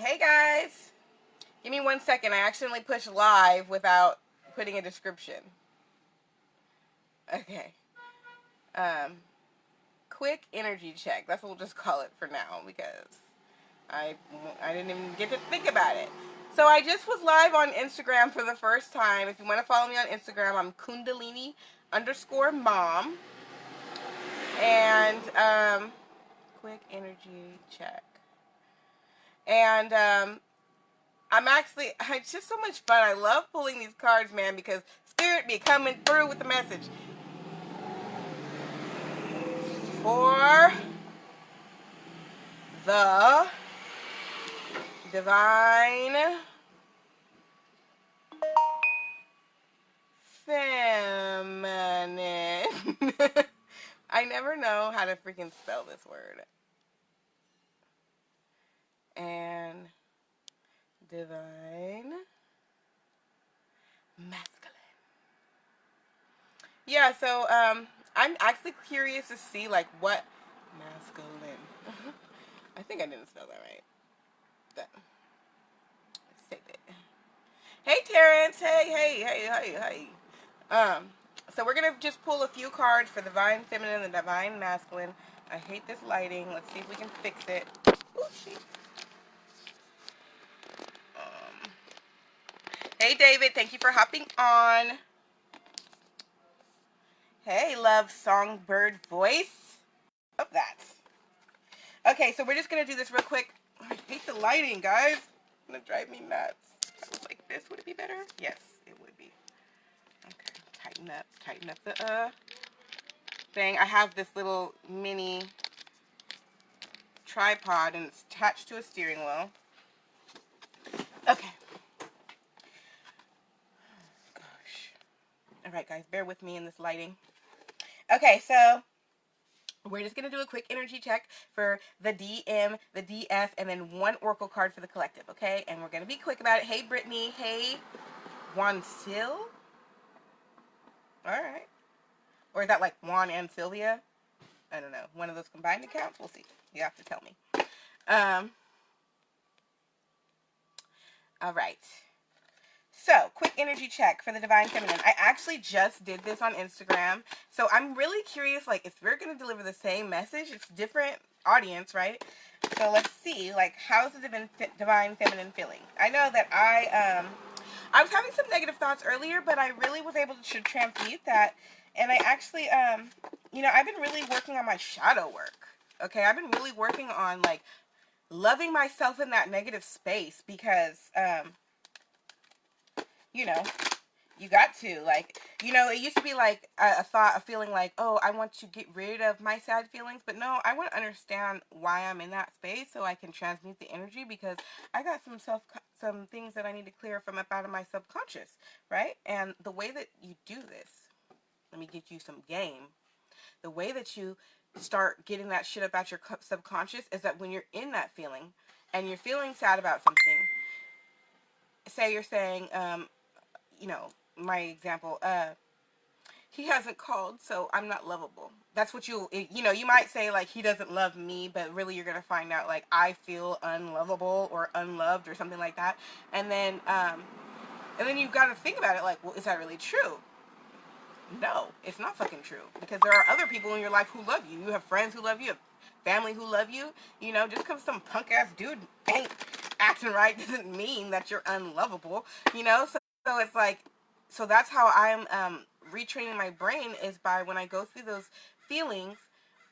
Hey guys, give me 1 second. I accidentally pushed live without putting a description. Okay. Quick energy check. That's what we'll just call it for now because I didn't even get to think about it. So I just was live on Instagram for the first time. If you want to follow me on Instagram, I'm Kundalini_mom. And quick energy check. And it's just so much fun. I love pulling these cards, man, because Spirit be coming through with the message. For the divine feminine. I never know how to freaking spell this word. And divine masculine. Yeah, so I'm actually curious to see like what masculine. I think I didn't spell that right. Let's save it. Hey Terrence, hey. So we're gonna just pull a few cards for divine feminine and divine masculine. I hate this lighting. Let's see if we can fix it. Ooh, shit. Hey David, thank you for hopping on. Hey, love songbird voice. Love that. Okay, so we're just gonna do this real quick. I hate the lighting, guys. It's gonna drive me nuts. I was like this, would it be better? Yes, it would be. Okay, tighten up the thing. I have this little mini tripod and it's attached to a steering wheel. Okay. Gosh. Alright guys, bear with me in this lighting. Okay, so we're just going to do a quick energy check for the DM, the DF, and then one oracle card for the collective, okay? And we're going to be quick about it. Hey Brittany, hey Juan Sil. Alright. Or is that like Juan and Sylvia? I don't know. One of those combined accounts? We'll see. You have to tell me. Alright. So, quick energy check for the Divine Feminine. I actually just did this on Instagram. So, I'm really curious, like, if we're going to deliver the same message, it's different audience, right? So, let's see, like, how's the Divine Feminine feeling? I know that I was having some negative thoughts earlier, but I really was able to transmute that. And I actually, you know, I've been really working on my shadow work. Okay, I've been really working on, like, loving myself in that negative space because, you know, you got to, like, you know, it used to be like a feeling like, oh, I want to get rid of my sad feelings, but no, I want to understand why I'm in that space so I can transmute the energy because I got some things that I need to clear from up out of my subconscious, right? And the way that you do this, let me get you some game. The way that you start getting that shit up out your subconscious is that when you're in that feeling and you're feeling sad about something, say you're saying, you know, my example, he hasn't called, so I'm not lovable. That's what you know, you might say, like, he doesn't love me, but really you're going to find out, like, I feel unlovable or unloved or something like that. And then you've got to think about it, like, well, is that really true? No, it's not fucking true. Because there are other people in your life who love you. You have friends who love you, family who love you. You know, just because some punk-ass dude ain't acting right doesn't mean that you're unlovable. You know, so it's like, so that's how I'm retraining my brain is by when I go through those feelings,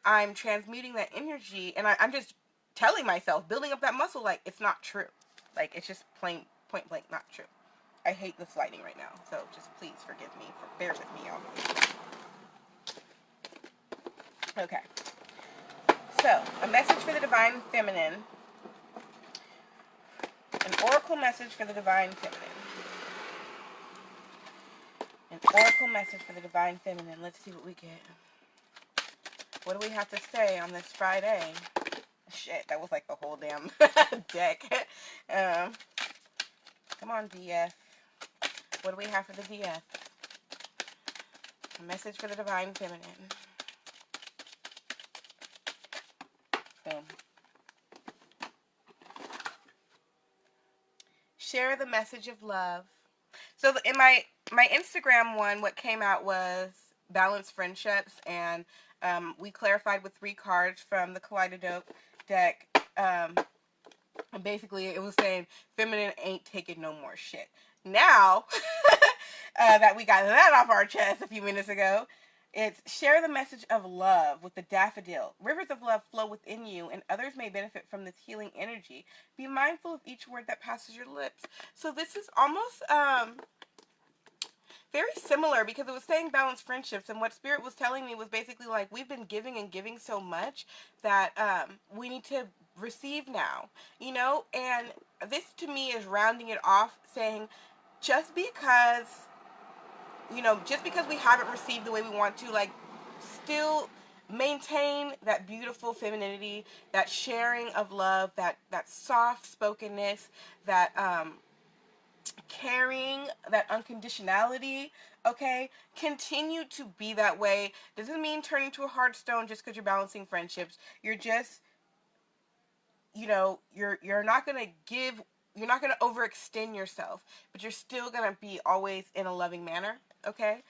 I'm transmuting that energy and I'm just telling myself, building up that muscle, like, it's not true. Like, it's just plain, point blank, not true. I hate this lighting right now, so just please forgive me. Bear with me, y'all. Okay. So, a message for the Divine Feminine. An oracle message for the Divine Feminine. An oracle message for the Divine Feminine. Let's see what we get. What do we have to say on this Friday? Shit, that was like the whole damn deck. Come on, DF. What do we have for the DF? A message for the Divine Feminine. Boom. Share the message of love. So in my Instagram one, what came out was balanced friendships, and we clarified with 3 cards from the Kaleidadope deck. And basically, it was saying feminine ain't taking no more shit. Now that we got that off our chest a few minutes ago, it's share the message of love with the daffodil. Rivers of love flow within you, and others may benefit from this healing energy. Be mindful of each word that passes your lips. So this is almost very similar, because it was saying balanced friendships, and what Spirit was telling me was basically like, we've been giving and giving so much that we need to receive now, you know. And this to me is rounding it off, saying just because, you know, just because we haven't received the way we want to, like, still maintain that beautiful femininity, that sharing of love, that soft spokenness, that caring, that unconditionality. Okay, continue to be that way. Doesn't mean turning to a hard stone just because you're balancing friendships. You're just, you know, you're not gonna give, you're not gonna overextend yourself, but you're still gonna be always in a loving manner. Okay.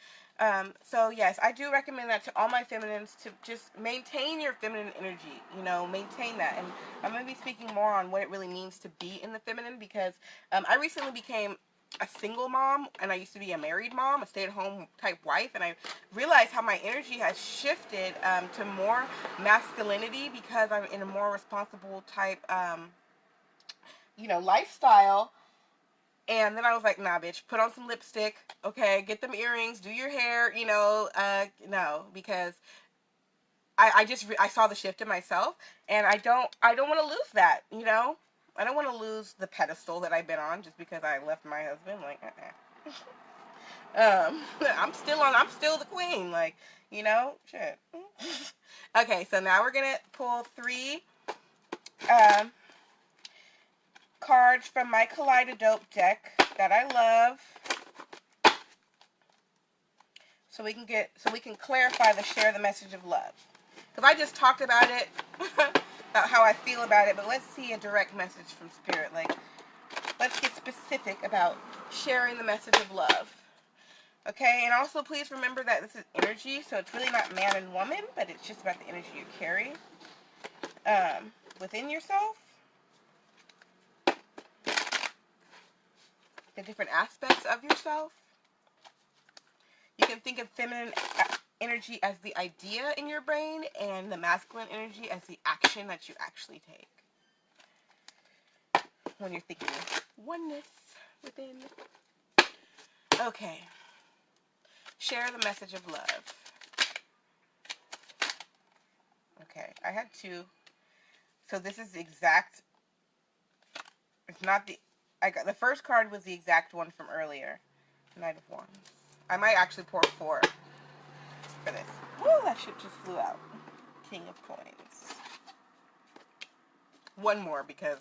So yes, I do recommend that to all my feminines, to just maintain your feminine energy, you know, maintain that. And I'm going to be speaking more on what it really means to be in the feminine, because I recently became a single mom, and I used to be a married mom, a stay-at-home type wife, and I realized how my energy has shifted to more masculinity, because I'm in a more responsible type, you know, lifestyle. And then I was like, nah, bitch, put on some lipstick, okay, get them earrings, do your hair, you know, no, because I saw the shift in myself, and I don't want to lose that, you know. I don't want to lose the pedestal that I've been on just because I left my husband, like, I'm still the queen, like, you know, shit. Okay, so now we're gonna pull 3, um, cards from my Kaleidadope deck that I love, so we can clarify the share the message of love. Because I just talked about it, about how I feel about it, but let's see a direct message from Spirit. Like, let's get specific about sharing the message of love. Okay, and also please remember that this is energy, so it's really not man and woman, but it's just about the energy you carry within yourself, the different aspects of yourself. You can think of feminine energy as the idea in your brain, and the masculine energy as the action that you actually take when you're thinking oneness within. Okay. Share the message of love. Okay, I had 2. So this is the exact, it's not the, I got, the first card was the exact one from earlier. Knight of Wands. I might actually pour 4 for this. Woo, that shit just flew out. King of Coins. 1 more, because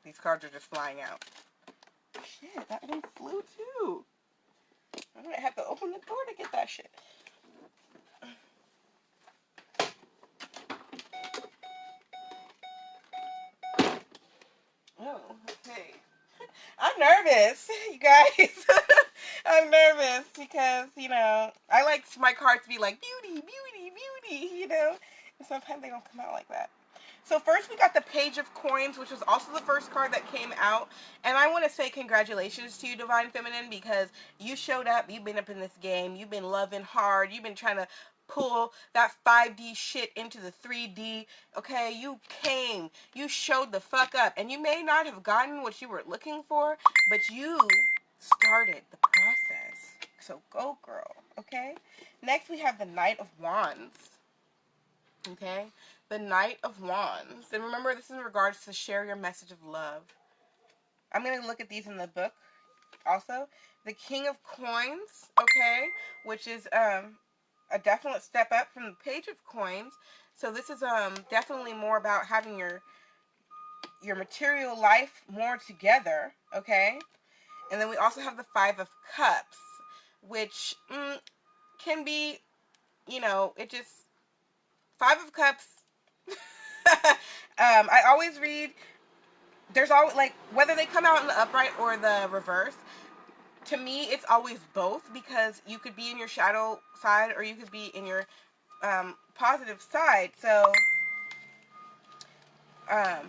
these cards are just flying out. Shit, that one flew too. I'm gonna have to open the door to get that shit. Oh, okay. I'm nervous, you guys. I'm nervous because, you know, I like my cards to be like beauty, beauty, beauty, you know. And sometimes they don't come out like that. So first we got the Page of Coins, which was also the first card that came out. And I want to say congratulations to you, Divine Feminine, because you showed up. You've been up in this game. You've been loving hard. You've been trying to pull that 5D shit into the 3D. Okay, you came. You showed the fuck up. And you may not have gotten what you were looking for, but you started the process. So go, girl. Okay? Next we have the Knight of Wands. Okay? The Knight of Wands. And remember, this is in regards to share your message of love. I'm going to look at these in the book also. The King of Coins, okay, which is a definite step up from the Page of Coins. So this is definitely more about having your material life more together, okay? And then we also have the 5 of Cups, which can be, you know, it just, 5 of Cups. I always read there's always, like, whether they come out in the upright or the reverse, to me, it's always both, because you could be in your shadow side or you could be in your positive side. So, um,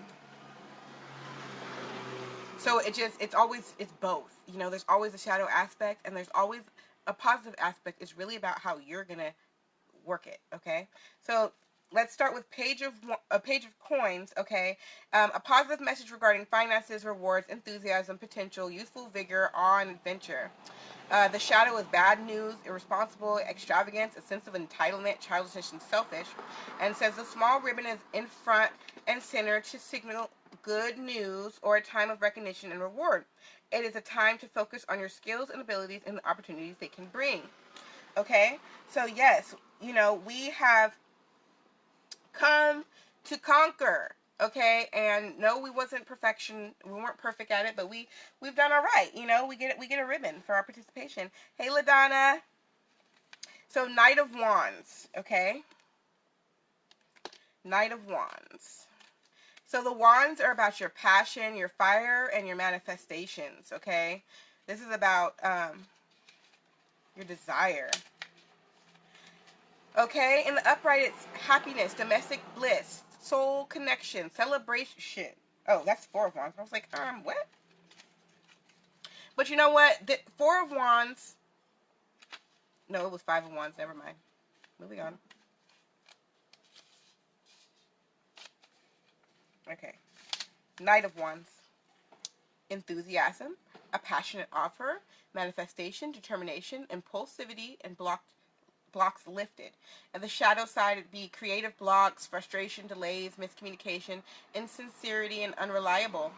it's both. You know, there's always a shadow aspect and there's always a positive aspect. It's really about how you're going to work it, okay? So let's start with a page of coins, okay? A positive message regarding finances, rewards, enthusiasm, potential, youthful vigor, awe, and adventure. The shadow is bad news, irresponsible, extravagance, a sense of entitlement, childishness, and selfish. And says the small ribbon is in front and center to signal good news or a time of recognition and reward. It is a time to focus on your skills and abilities and the opportunities they can bring. Okay? So, yes, you know, we have come to conquer. Okay, and no, we weren't perfect at it, but we've done all right. You know, we get a ribbon for our participation. Hey, LaDonna. So, Knight of Wands. Okay, Knight of Wands. So the wands are about your passion, your fire, and your manifestations. Okay, this is about your desire. Okay, in the upright, it's happiness, domestic bliss, soul connection, celebration. Oh, that's Four of Wands. I was like, what? But you know what? The Four of Wands. No, it was Five of Wands. Never mind. Moving on. Okay. Knight of Wands. Enthusiasm, a passionate offer, manifestation, determination, impulsivity, and blocks lifted. And the shadow side would be creative blocks, frustration, delays, miscommunication, insincerity, and unreliable.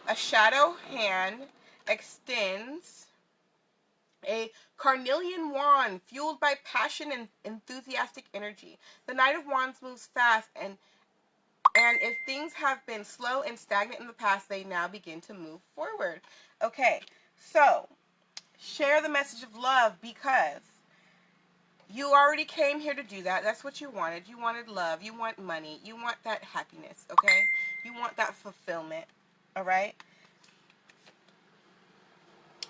A shadow hand extends a carnelian wand fueled by passion and enthusiastic energy. The Knight of Wands moves fast, and if things have been slow and stagnant in the past, they now begin to move forward. Okay, so share the message of love, because you already came here to do that. That's what you wanted. You wanted love. You want money. You want that happiness, okay? You want that fulfillment, all right?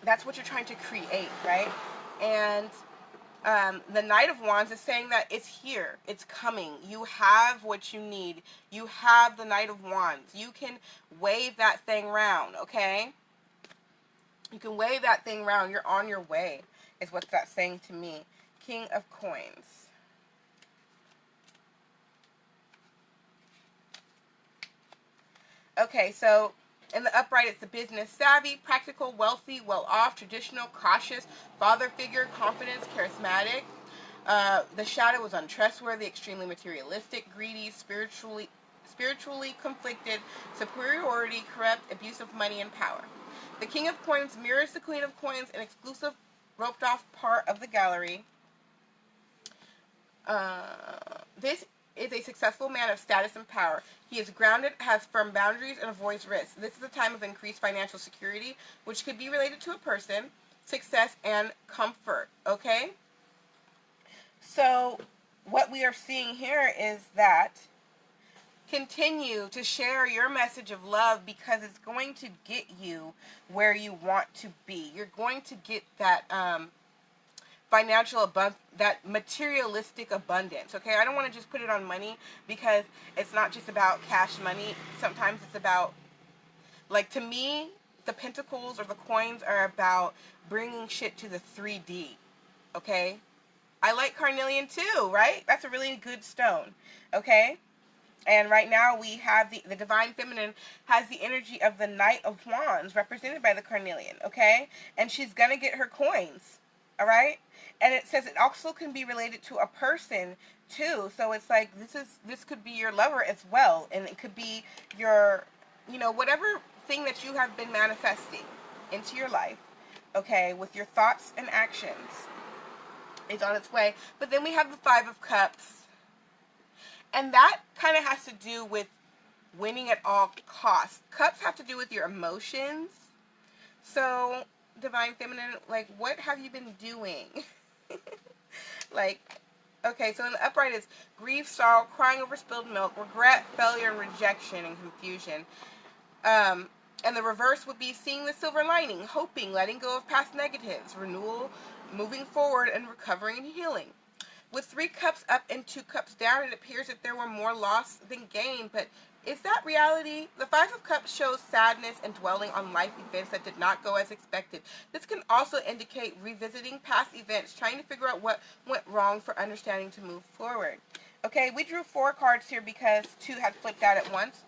That's what you're trying to create, right? And the Knight of Wands is saying that it's here. It's coming. You have what you need. You have the Knight of Wands. You can wave that thing round, okay? You can wave that thing round. You're on your way, is what that's saying to me. King of Coins. Okay, so in the upright, it's the business savvy, practical, wealthy, well-off, traditional, cautious, father figure, confidence, charismatic. The shadow is untrustworthy, extremely materialistic, greedy, spiritually conflicted, superiority, corrupt, abuse of money and power. The King of Coins mirrors the Queen of Coins, an exclusive roped-off part of the gallery. This is a successful man of status and power. He is grounded, has firm boundaries, and avoids risks. This is a time of increased financial security, which could be related to a person, success, and comfort. Okay? So, what we are seeing here is that continue to share your message of love, because it's going to get you where you want to be. You're going to get that financial abundance, that materialistic abundance. Okay, I don't want to just put it on money, because it's not just about cash money. Sometimes it's about, like, to me, the pentacles or the coins are about bringing shit to the 3D. Okay, I like carnelian too, right? That's a really good stone. Okay, and right now we have the Divine Feminine has the energy of the Knight of Wands, represented by the carnelian. Okay, and she's gonna get her coins. All right, and it says it also can be related to a person too. So it's like this could be your lover as well, and it could be your, whatever thing that you have been manifesting into your life. Okay, with your thoughts and actions, is on its way. But then we have the Five of Cups, and that kind of has to do with winning at all costs. Cups have to do with your emotions. So, Divine Feminine, like, what have you been doing? Like, okay, so in the upright is grief, sorrow, crying over spilled milk, regret, failure, and rejection, and confusion. And the reverse would be seeing the silver lining, hoping, letting go of past negatives, renewal, moving forward, and recovering and healing. With 3 cups up and 2 cups down, it appears that there were more loss than gain, but is that reality? The 5 of Cups shows sadness and dwelling on life events that did not go as expected. This can also indicate revisiting past events, trying to figure out what went wrong for understanding to move forward. Okay, we drew 4 cards here because 2 had flipped out at once.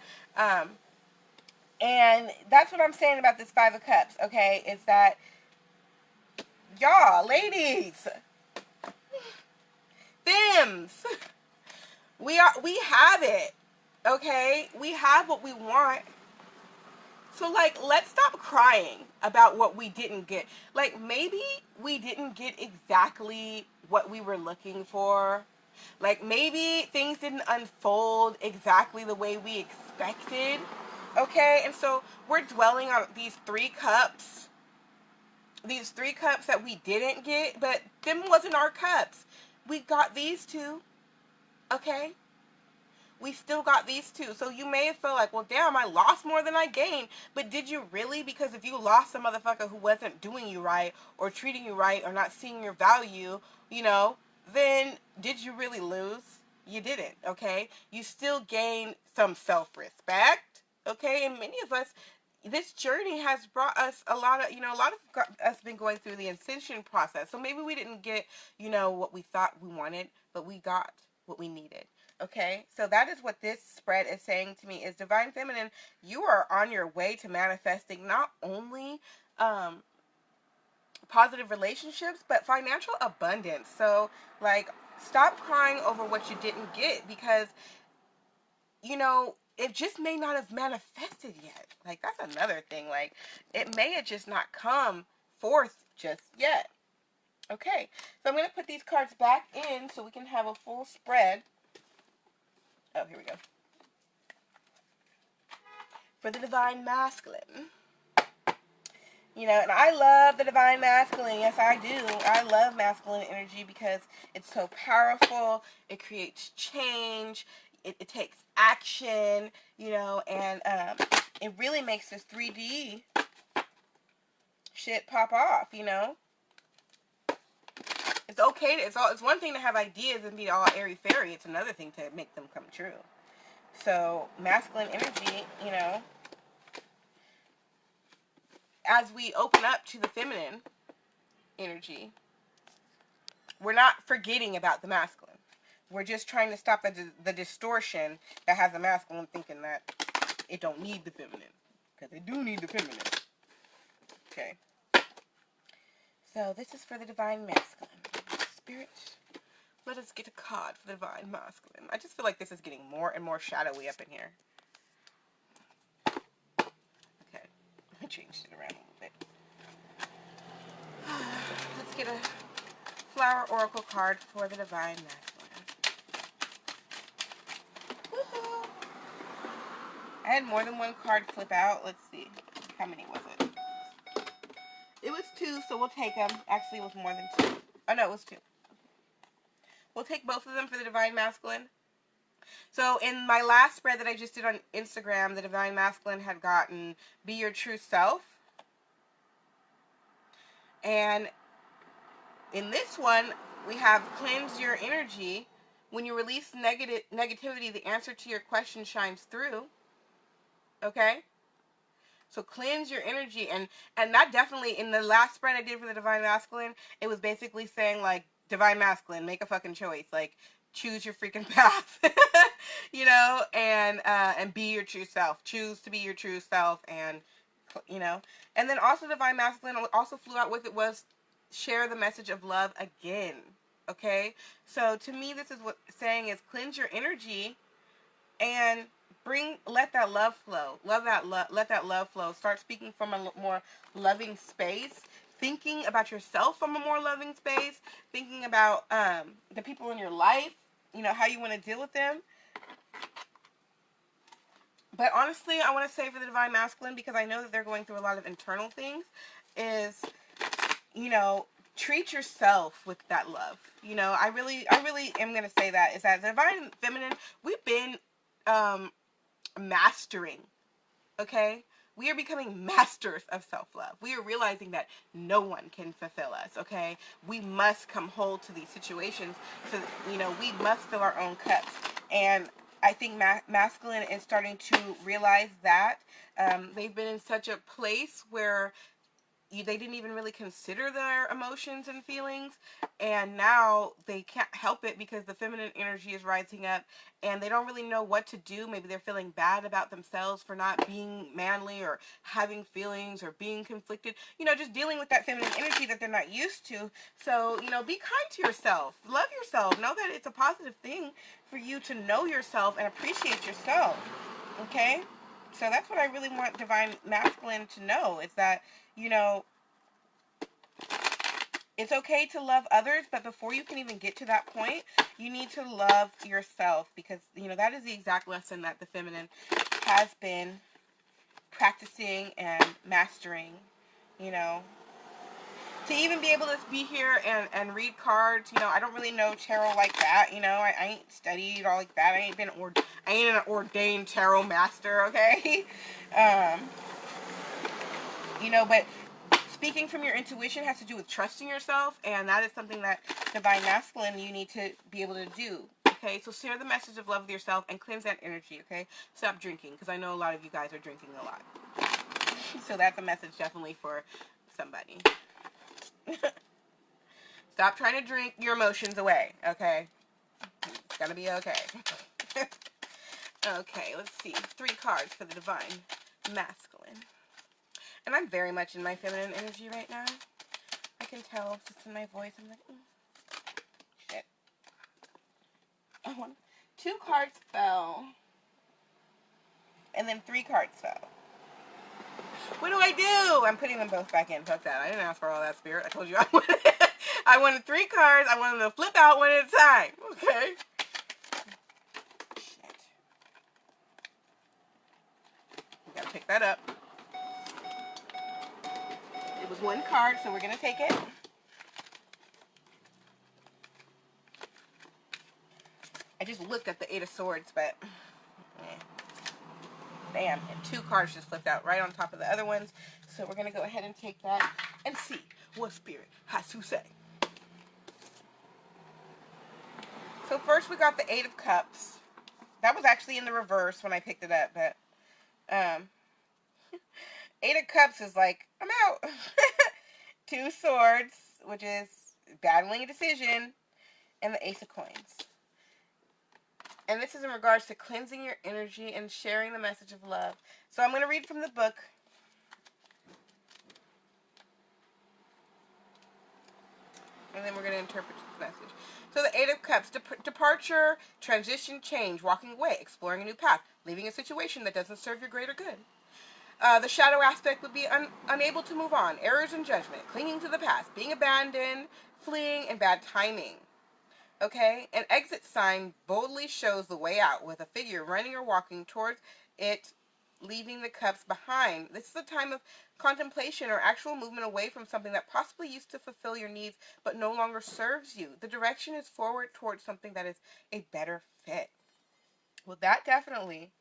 And that's what I'm saying about this 5 of Cups, okay, is that, y'all, ladies, Thems, we have it, okay? We have what we want. So, like, let's stop crying about what we didn't get. Like, maybe we didn't get exactly what we were looking for. Like, maybe things didn't unfold exactly the way we expected, okay? And so we're dwelling on these 3 cups. These 3 cups that we didn't get, but them wasn't our cups. We got these 2, okay? We still got these 2. So you may have felt like, well, damn, I lost more than I gained. But did you really? Because if you lost a motherfucker who wasn't doing you right or treating you right or not seeing your value, you know, then did you really lose? You didn't, okay? You still gained some self-respect, okay? And many of us, this journey has brought us a lot of, a lot of us been going through the ascension process. So maybe we didn't get, what we thought we wanted, but we got what we needed. Okay, so that is what this spread is saying to me is Divine Feminine, you are on your way to manifesting not only positive relationships, but financial abundance. So, like, stop crying over what you didn't get because, it just may not have manifested yet. Like, that's another thing. Like, it may have just not come forth just yet. Okay, so I'm going to put these cards back in so we can have a full spread. Oh, here we go. For the Divine Masculine. And I love the Divine Masculine. Yes, I do. I love masculine energy because it's so powerful. It creates change. It takes action, and it really makes this 3D shit pop off, It's okay. It's one thing to have ideas and be all airy-fairy. It's another thing to make them come true. So, masculine energy, as we open up to the feminine energy, we're not forgetting about the masculine. We're just trying to stop the distortion that has the masculine thinking that it don't need the feminine. Because it do need the feminine. Okay. So this is for the Divine Masculine. Spirit, let us get a card for the Divine Masculine. I just feel like this is getting more and more shadowy up in here. Okay. I changed it around a little bit. Let's get a Flower Oracle card for the Divine Masculine. Woohoo! I had more than one card flip out. Let's see. How many was it? It was 2, so we'll take them. Actually, it was more than 2. Oh, no, it was 2. We'll take both of them for the Divine Masculine. So, in my last spread that I just did on Instagram, the Divine Masculine had gotten Be Your True Self. And in this one, we have Cleanse Your Energy. When you release negativity, the answer to your question shines through. Okay? So cleanse your energy. And that definitely, in the last spread I did for the Divine Masculine, it was basically saying, like, Divine Masculine, make a fucking choice. Like, choose your freaking path. And be your true self. Choose to be your true self. And, And then also Divine Masculine, what also flew out with it was share the message of love again. Okay? So to me, this is what saying is cleanse your energy and let that love flow. Let that love flow. Start speaking from a more loving space. Thinking about yourself from a more loving space. Thinking about the people in your life. How you want to deal with them. But honestly, I want to say for the Divine Masculine, because I know that they're going through a lot of internal things, is, treat yourself with that love. I really am going to say that, is that the Divine Feminine, we've been mastering okay? We are becoming masters of self-love. We are realizing that no one can fulfill us, okay? We must come whole to these situations. So, we must fill our own cups. And I think masculine is starting to realize that. They've been in such a place where they didn't even really consider their emotions and feelings, and now they can't help it because the feminine energy is rising up, and they don't really know what to do. Maybe they're feeling bad about themselves for not being manly or having feelings or being conflicted, just dealing with that feminine energy that they're not used to. So, be kind to yourself. Love yourself. Know that it's a positive thing for you to know yourself and appreciate yourself. Okay? So that's what I really want Divine Masculine to know, is that, it's okay to love others, but before you can even get to that point, you need to love yourself, because, that is the exact lesson that the feminine has been practicing and mastering, To even be able to be here and read cards, I don't really know tarot like that, I ain't studied all like that. I ain't an ordained tarot master, okay? But speaking from your intuition has to do with trusting yourself, and that is something that Divine Masculine, you need to be able to do. Okay, so share the message of love with yourself and cleanse that energy, okay? Stop drinking, because I know a lot of you guys are drinking a lot. So that's a message definitely for somebody. Stop trying to drink your emotions away, okay? It's gotta be okay. Okay, let's see. 3 cards for the Divine Masculine. And I'm very much in my feminine energy right now. I can tell just in my voice. I'm like, shit. 2 cards fell. And then 3 cards fell. What do? I'm putting them both back in. Fuck that. I didn't ask for all that, Spirit. I told you I wanted 3 cards. I wanted them to flip out one at a time. Okay? Shit. We gotta pick that up. It was 1 card, so we're gonna take it. I just looked at the 8 of Swords, but bam, and 2 cards just flipped out right on top of the other ones. So we're going to go ahead and take that and see what Spirit has to say. So first we got the 8 of Cups. That was actually in the reverse when I picked it up, but 8 of Cups is like, I'm out. 2 Swords, which is battling a decision, and the Ace of Coins. And this is in regards to cleansing your energy and sharing the message of love. So I'm going to read from the book. And then we're going to interpret this message. So the 8 of Cups, departure, transition, change, walking away, exploring a new path, leaving a situation that doesn't serve your greater good. The shadow aspect would be unable to move on, errors in judgment, clinging to the past, being abandoned, fleeing, and bad timing. Okay? An exit sign boldly shows the way out with a figure running or walking towards it, leaving the cups behind. This is a time of contemplation or actual movement away from something that possibly used to fulfill your needs but no longer serves you. The direction is forward towards something that is a better fit. Well, that definitely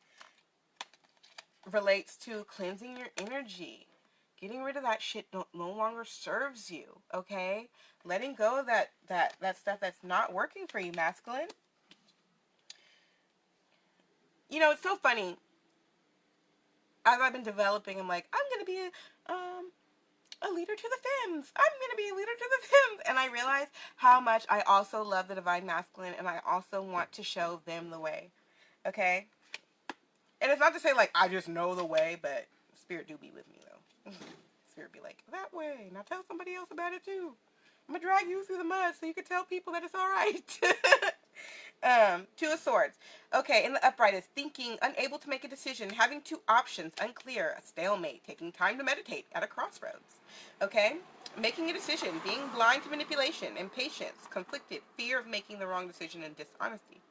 relates to cleansing your energy. Getting rid of that shit no longer serves you, okay? Letting go of that stuff that's not working for you, masculine. It's so funny. As I've been developing, I'm like, I'm going to be a leader to the femmes. I'm going to be a leader to the femmes. And I realize how much I also love the Divine Masculine, and I also want to show them the way, okay? And it's not to say, like, I just know the way, but Spirit do be with me, though. Spirit be like, that way. Now tell somebody else about it, too. I'm going to drag you through the mud so you can tell people that it's all right. 2 of Swords. Okay, in the upright is thinking, unable to make a decision, having 2 options, unclear, a stalemate, taking time to meditate, at a crossroads. Okay? Making a decision, being blind to manipulation, impatience, conflicted, fear of making the wrong decision, and dishonesty.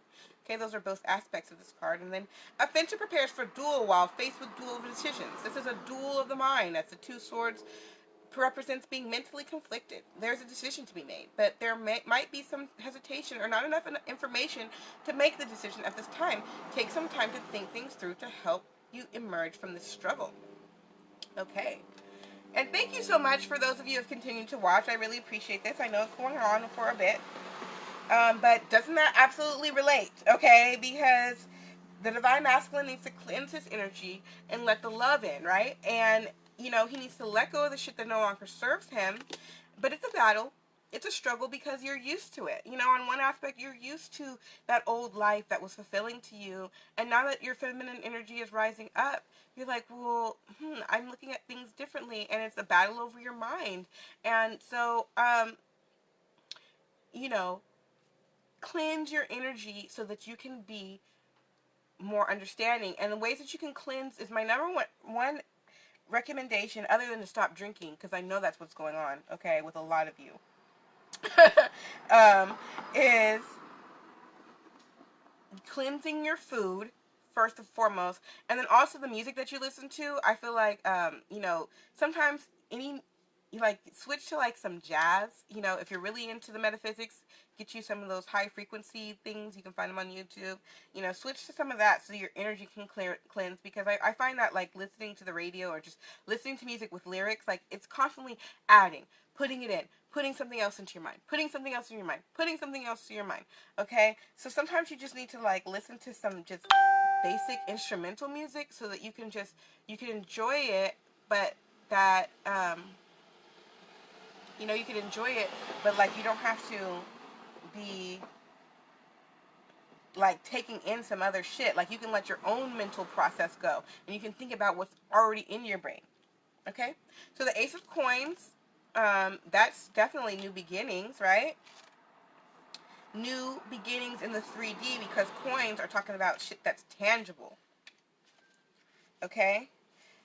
Okay, those are both aspects of this card. And then a fencer prepares for duel while faced with duel decisions. This is a duel of the mind. That's the 2 Swords represents being mentally conflicted. There's a decision to be made, but there might be some hesitation or not enough information to make the decision at this time. Take some time to think things through to help you emerge from this struggle. Okay. And thank you so much for those of you who have continued to watch. I really appreciate this. I know it's going on for a bit. But doesn't that absolutely relate? Okay? Because the divine masculine needs to cleanse his energy and let the love in, right? And, you know, he needs to let go of the shit that no longer serves him. But it's a battle. It's a struggle because you're used to it. You know, on one aspect, you're used to that old life that was fulfilling to you. And now that your feminine energy is rising up, you're like, well, I'm looking at things differently. And it's a battle over your mind. And so, you know, cleanse your energy so that you can be more understanding. And the ways that you can cleanse is my number one recommendation, other than to stop drinking, because I know that's what's going on, okay, with a lot of you, is cleansing your food first and foremost, and then also the music that you listen to. I feel like, you know, sometimes you like switch to like some jazz. You know, if you're really into the metaphysics, get you some of those high frequency things. You can find them on YouTube. You know, switch to some of that so your energy can cleanse. Because I find that like listening to the radio or just listening to music with lyrics, like it's constantly adding, putting it in, putting something else into your mind, putting something else in your mind, putting something else to your mind. Okay, so sometimes you just need to like listen to some just basic instrumental music so that you can enjoy it, but that you know, you can enjoy it, but like you don't have to be like taking in some other shit. Like you can let your own mental process go, and you can think about what's already in your brain. Okay, so the Ace of Coins, that's definitely new beginnings, right? New beginnings in the 3D, because coins are talking about shit that's tangible. Okay,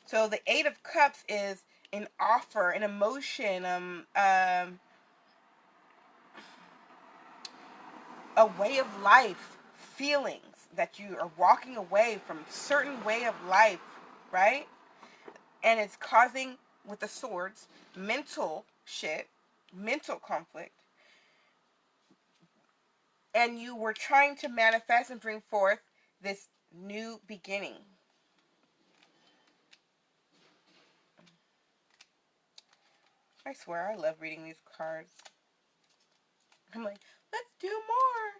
so the Eight of Cups is an offer, an emotion, a way of life, feelings that you are walking away from a certain way of life, right? And it's causing, with the swords, mental shit, mental conflict. And you were trying to manifest and bring forth this new beginning. I swear, I love reading these cards. I'm like, let's do more.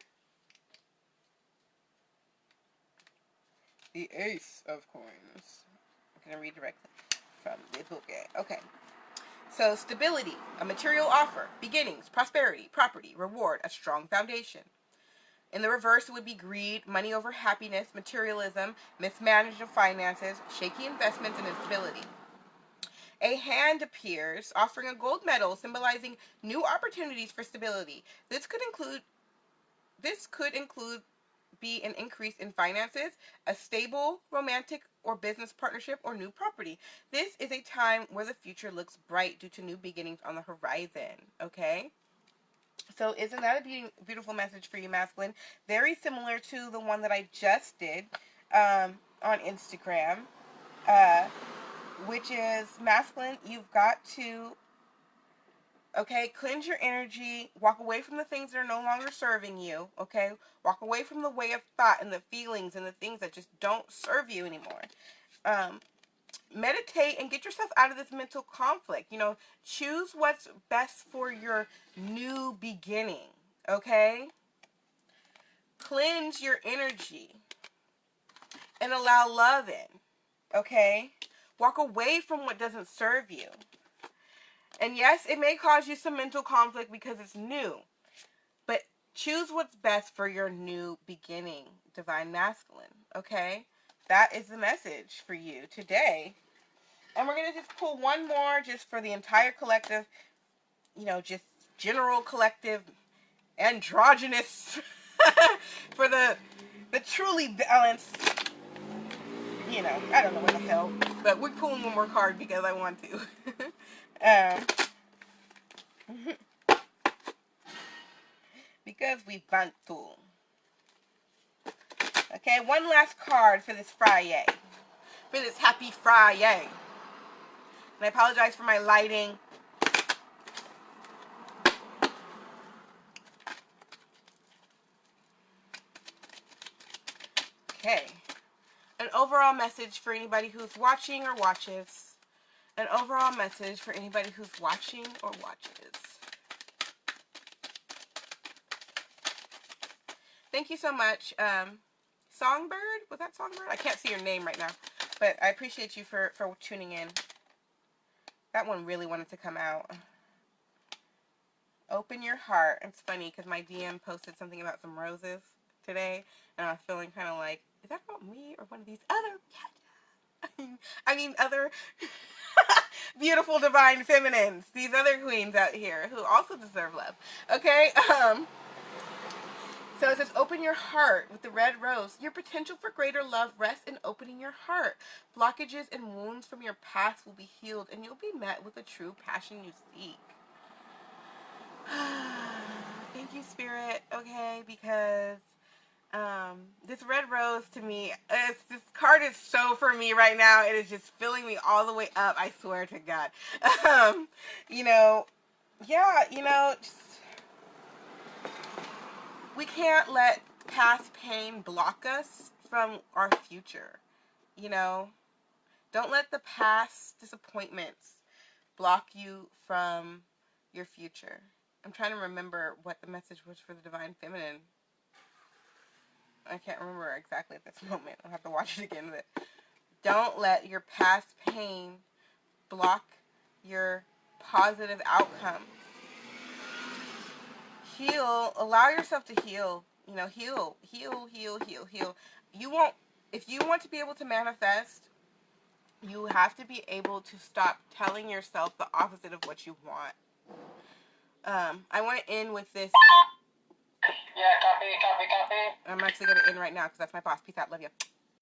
The Ace of Coins. I'm going to read directly from the book. Okay. So, stability, a material offer, beginnings, prosperity, property, reward, a strong foundation. In the reverse, it would be greed, money over happiness, materialism, mismanagement of finances, shaky investments, and instability. A hand appears, offering a gold medal, symbolizing new opportunities for stability. This could include be an increase in finances, a stable romantic or business partnership, or new property. This is a time where the future looks bright due to new beginnings on the horizon. Okay? So isn't that a beautiful message for you, masculine? Very similar to the one that I just did on Instagram, uh, which is masculine. You've got to, okay, cleanse your energy, walk away from the things that are no longer serving you, okay? Walk away from the way of thought and the feelings and the things that just don't serve you anymore. Meditate and get yourself out of this mental conflict. You know, choose what's best for your new beginning, okay? Cleanse your energy and allow love in, okay? Walk away from what doesn't serve you. And yes, it may cause you some mental conflict because it's new, but choose what's best for your new beginning, divine masculine, okay? That is the message for you today. And we're going to just pull one more just for the entire collective, you know, just general collective, androgynous, for the truly balanced, you know, I don't know what the hell, but we're pulling one more card because I want to. Because we want to. Okay, one last card for this Friday. For this happy Friday. And I apologize for my lighting. Okay. An overall message for anybody who's watching or watches. An overall message for anybody who's watching or watches. Thank you so much. Songbird? Was that Songbird? I can't see your name right now. But I appreciate you for tuning in. That one really wanted to come out. Open your heart. It's funny because my DM posted something about some roses today. And I was feeling kind of like, is that about me or one of these other... I mean other beautiful divine feminines. These other queens out here who also deserve love. Okay? So it says, open your heart with the red rose. Your potential for greater love rests in opening your heart. Blockages and wounds from your past will be healed, and you'll be met with the true passion you seek. Thank you, Spirit, okay, because this red rose to me, this card is so for me right now. It is just filling me all the way up, I swear to God. You know, yeah, you know, just... we can't let past pain block us from our future, you know? Don't let the past disappointments block you from your future. I'm trying to remember what the message was for the Divine Feminine. I can't remember exactly at this moment. I'll have to watch it again. But don't let your past pain block your positive outcome. Heal. Allow yourself to heal. You know, heal. You won't, if you want to be able to manifest, you have to be able to stop telling yourself the opposite of what you want. I want to end with this. Yeah, copy. I'm actually going to end right now because that's my boss. Peace out. Love you.